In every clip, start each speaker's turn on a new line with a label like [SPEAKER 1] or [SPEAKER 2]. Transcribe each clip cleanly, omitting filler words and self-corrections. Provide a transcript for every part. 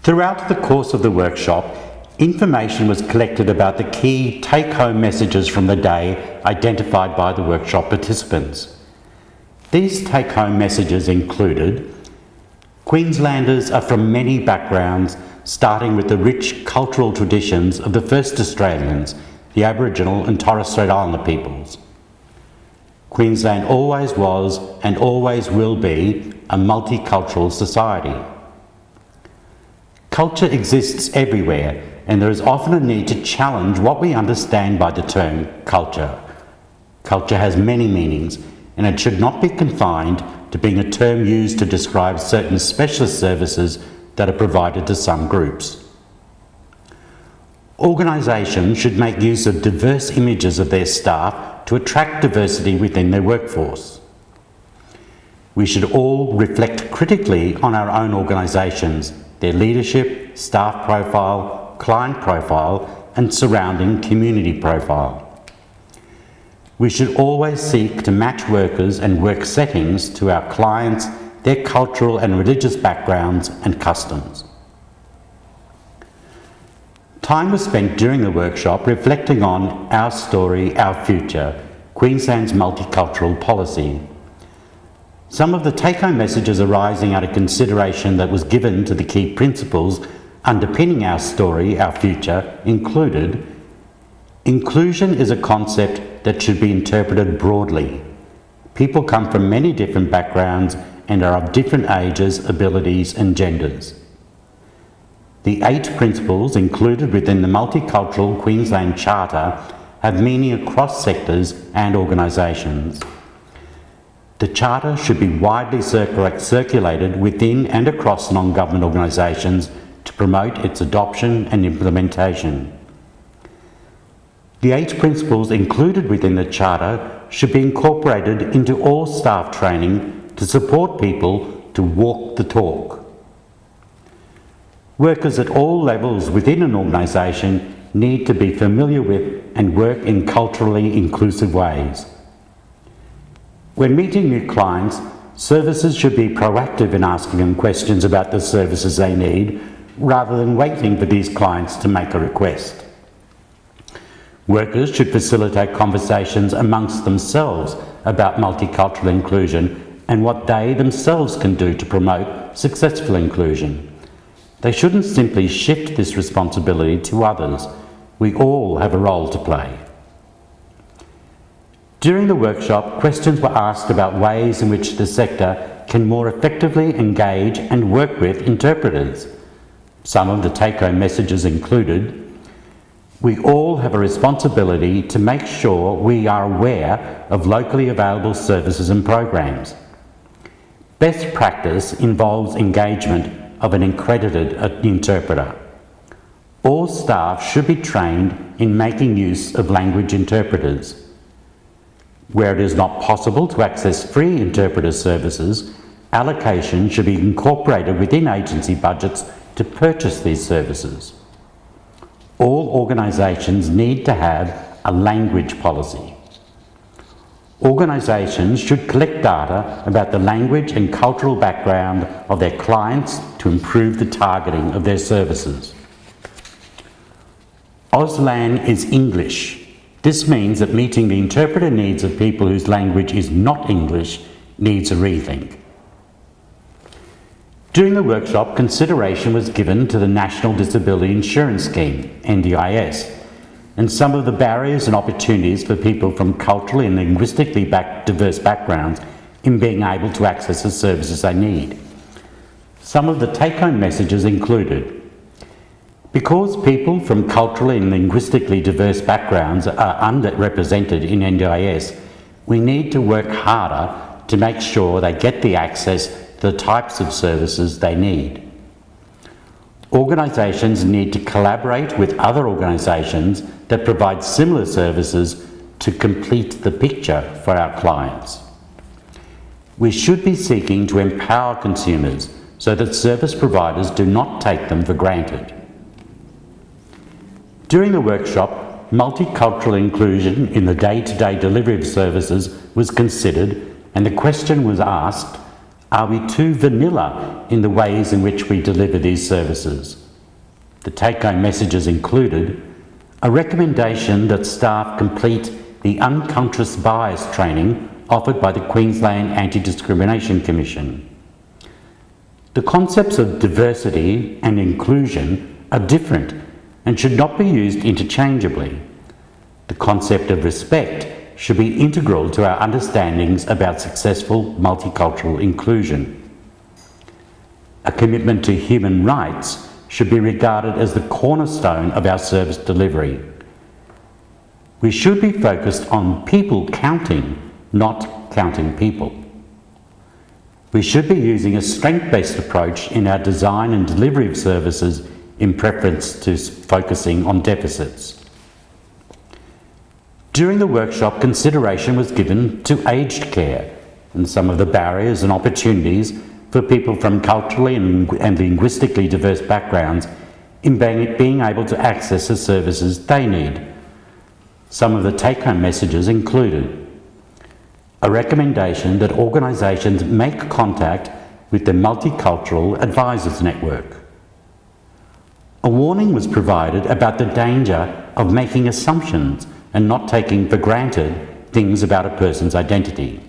[SPEAKER 1] Throughout the course of the workshop, information was collected about the key take-home messages from the day identified by the workshop participants. These take-home messages included: Queenslanders are from many backgrounds, starting with the rich cultural traditions of the first Australians, the Aboriginal and Torres Strait Islander peoples. Queensland always was and always will be a multicultural society. Culture exists everywhere, and there is often a need to challenge what we understand by the term culture. Culture has many meanings, and it should not be confined to being a term used to describe certain specialist services that are provided to some groups. Organisations should make use of diverse images of their staff to attract diversity within their workforce. We should all reflect critically on our own organisations, their leadership, staff profile, client profile, and surrounding community profile. We should always seek to match workers and work settings to our clients, their cultural and religious backgrounds and customs. Time was spent during the workshop reflecting on Our Story, Our Future, Queensland's multicultural policy. Some of the take-home messages arising out of consideration that was given to the key principles underpinning Our Story, Our Future included: inclusion is a concept that should be interpreted broadly. People come from many different backgrounds and are of different ages, abilities and genders. The 8 principles included within the Multicultural Queensland Charter have meaning across sectors and organisations. The Charter should be widely circulated within and across non-government organisations to promote its adoption and implementation. The 8 principles included within the Charter should be incorporated into all staff training to support people to walk the talk. Workers at all levels within an organisation need to be familiar with and work in culturally inclusive ways. When meeting new clients, services should be proactive in asking them questions about the services they need, rather than waiting for these clients to make a request. Workers should facilitate conversations amongst themselves about multicultural inclusion and what they themselves can do to promote successful inclusion. They shouldn't simply shift this responsibility to others. We all have a role to play. During the workshop, questions were asked about ways in which the sector can more effectively engage and work with interpreters. Some of the take-home messages included: we all have a responsibility to make sure we are aware of locally available services and programs. Best practice involves engagement of an accredited interpreter. All staff should be trained in making use of language interpreters. Where it is not possible to access free interpreter services, allocation should be incorporated within agency budgets to purchase these services. All organisations need to have a language policy. Organisations should collect data about the language and cultural background of their clients to improve the targeting of their services. Auslan is English. This means that meeting the interpreter needs of people whose language is not English needs a rethink. During the workshop, consideration was given to the National Disability Insurance Scheme, NDIS, and some of the barriers and opportunities for people from culturally and linguistically diverse backgrounds in being able to access the services they need. Some of the take-home messages included: because people from culturally and linguistically diverse backgrounds are underrepresented in NDIS, we need to work harder to make sure they get the access to the types of services they need. Organisations need to collaborate with other organisations that provide similar services to complete the picture for our clients. We should be seeking to empower consumers so that service providers do not take them for granted. During the workshop, multicultural inclusion in the day-to-day delivery of services was considered, and the question was asked: Are we too vanilla in the ways in which we deliver these services? The take-home messages included a recommendation that staff complete the unconscious bias training offered by the Queensland Anti-Discrimination Commission. The concepts of diversity and inclusion are different and should not be used interchangeably. The concept of respect should be integral to our understandings about successful multicultural inclusion. A commitment to human rights should be regarded as the cornerstone of our service delivery. We should be focused on people counting, not counting people. We should be using a strength-based approach in our design and delivery of services in preference to focusing on deficits. During the workshop, consideration was given to aged care and some of the barriers and opportunities for people from culturally and linguistically diverse backgrounds in being able to access the services they need. Some of the take-home messages included a recommendation that organisations make contact with the Multicultural Advisors Network. A warning was provided about the danger of making assumptions and not taking for granted things about a person's identity.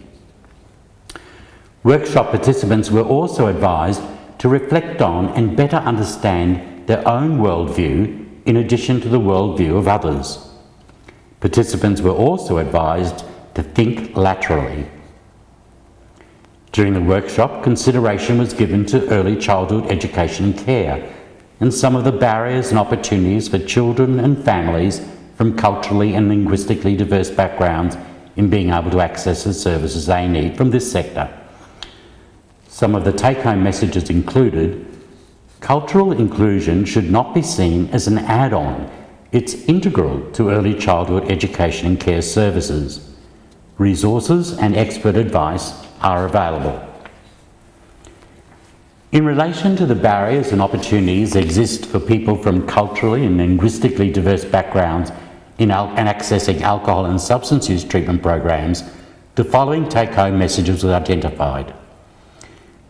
[SPEAKER 1] Workshop participants were also advised to reflect on and better understand their own worldview in addition to the worldview of others. Participants were also advised to think laterally. During the workshop, consideration was given to early childhood education and care and some of the barriers and opportunities for children and families from culturally and linguistically diverse backgrounds in being able to access the services they need from this sector. Some of the take-home messages included cultural inclusion should not be seen as an add-on. It's integral to early childhood education and care services. Resources and expert advice are available. In relation to the barriers and opportunities that exist for people from culturally and linguistically diverse backgrounds in accessing alcohol and substance use treatment programs, the following take-home messages were identified.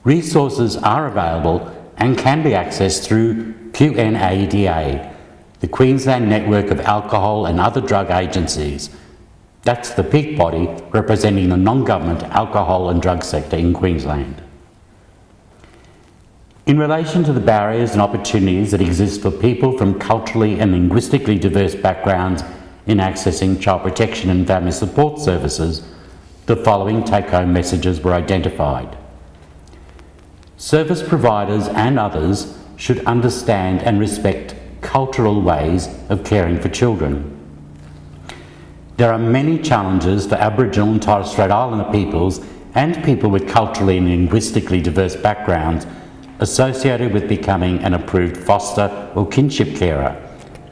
[SPEAKER 1] Resources are available and can be accessed through QNADA, the Queensland Network of Alcohol and Other Drug Agencies. That's the peak body representing the non-government alcohol and drug sector in Queensland. In relation to the barriers and opportunities that exist for people from culturally and linguistically diverse backgrounds in accessing child protection and family support services, the following take-home messages were identified. Service providers and others should understand and respect cultural ways of caring for children. There are many challenges for Aboriginal and Torres Strait Islander peoples and people with culturally and linguistically diverse backgrounds associated with becoming an approved foster or kinship carer,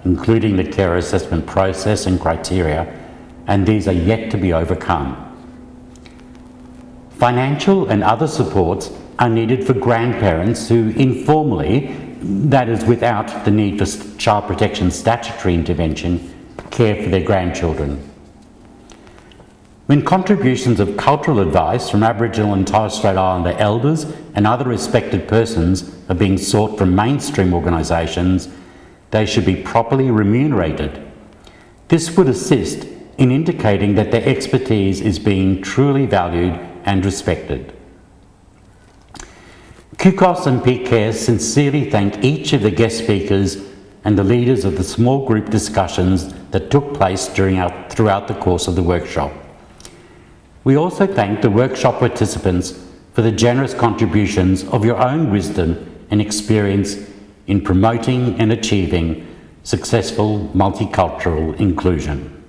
[SPEAKER 1] including the carer assessment process and criteria, and these are yet to be overcome. Financial and other supports are needed for grandparents who informally, that is without the need for child protection statutory intervention, care for their grandchildren. When contributions of cultural advice from Aboriginal and Torres Strait Islander elders and other respected persons are being sought from mainstream organisations, they should be properly remunerated. This would assist in indicating that their expertise is being truly valued and respected. QCOSS and PeakCare sincerely thank each of the guest speakers and the leaders of the small group discussions that took place throughout the course of the workshop. We also thank the workshop participants for the generous contributions of your own wisdom and experience in promoting and achieving successful multicultural inclusion.